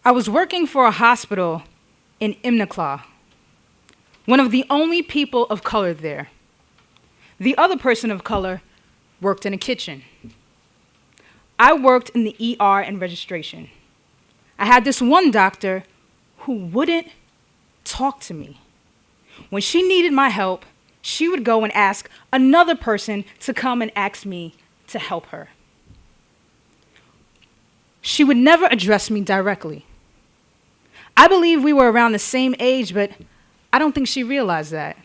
I was working for a hospital in Imnaklaw, one of the only people of color there. The other person of color worked in a kitchen. I worked in the ER and registration. I had this one doctor who wouldn't talk to me. When she needed my help, she would go and ask another person to come and ask me to help her. She would never address me directly. I believe we were around the same age, but I don't think she realized that.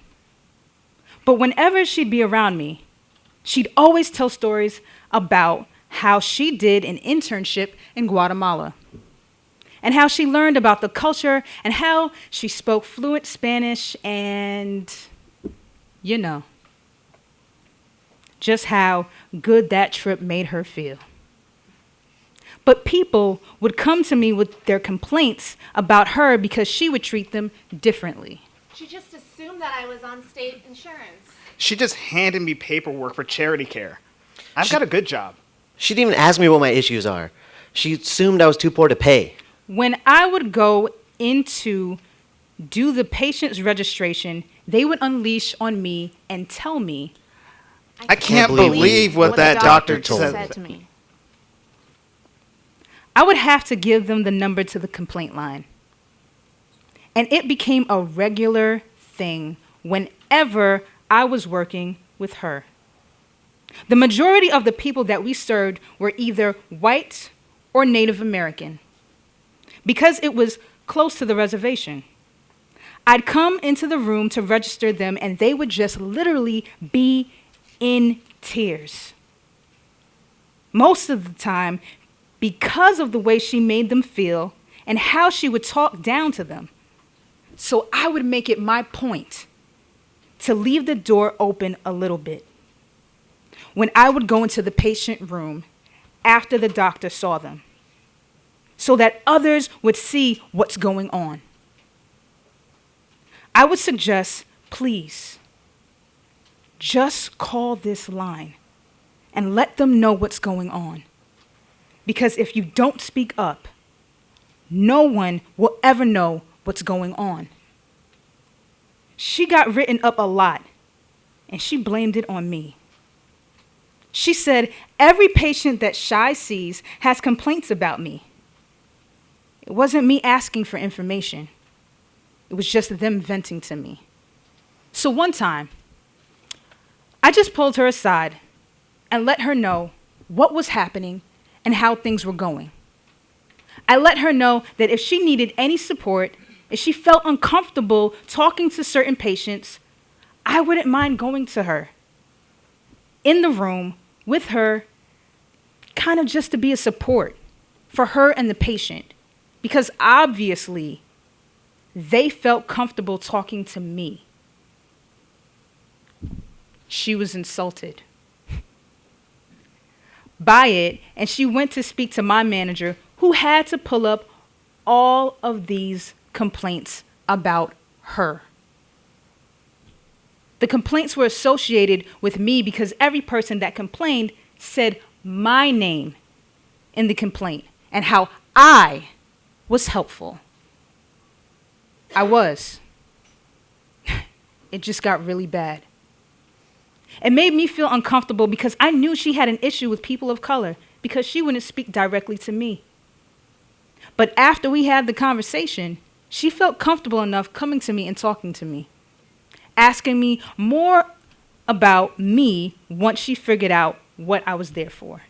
But whenever she'd be around me, she'd always tell stories about how she did an internship in Guatemala, and how she learned about the culture, and how she spoke fluent Spanish, and just how good that trip made her feel. But people would come to me with their complaints about her because she would treat them differently. She just assumed that I was on state insurance. She just handed me paperwork for charity care. I've got a good job. She didn't even ask me what my issues are. She assumed I was too poor to pay. When I would go in to do the patient's registration, they would unleash on me and tell me, I can't believe what that doctor said to me. I would have to give them the number to the complaint line. And it became a regular thing whenever I was working with her. The majority of the people that we served were either white or Native American, because it was close to the reservation. I'd come into the room to register them, and they would just literally be in tears. Most of the time, because of the way she made them feel and how she would talk down to them. So I would make it my point to leave the door open a little bit when I would go into the patient room after the doctor saw them, so that others would see what's going on. I would suggest, please, just call this line and let them know what's going on. Because if you don't speak up, no one will ever know what's going on. She got written up a lot, and she blamed it on me. She said every patient that Shy sees has complaints about me. It wasn't me asking for information. It was just them venting to me. So one time, I just pulled her aside and let her know what was happening and how things were going. I let her know that if she needed any support, if she felt uncomfortable talking to certain patients, I wouldn't mind going to her in the room with her, kind of just to be a support for her and the patient, because obviously they felt comfortable talking to me. She was insulted by it, and she went to speak to my manager, who had to pull up all of these complaints about her. The complaints were associated with me because every person that complained said my name in the complaint and how I was helpful. I was. It just got really bad. It made me feel uncomfortable because I knew she had an issue with people of color because she wouldn't speak directly to me. But after we had the conversation, she felt comfortable enough coming to me and talking to me, asking me more about me once she figured out what I was there for.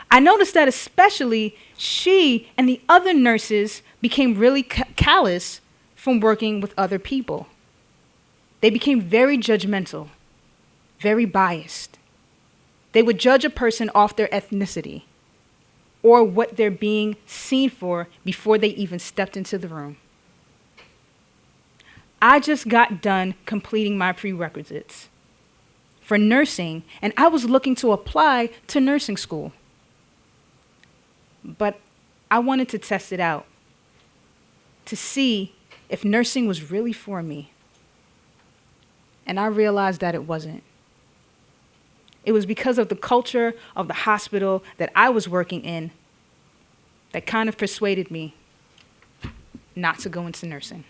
I noticed that especially she and the other nurses became really callous from working with other people. They became very judgmental, very biased. They would judge a person off their ethnicity or what they're being seen for before they even stepped into the room. I just got done completing my prerequisites for nursing, and I was looking to apply to nursing school. But I wanted to test it out to see if nursing was really for me. And I realized that it wasn't. It was because of the culture of the hospital that I was working in that kind of persuaded me not to go into nursing.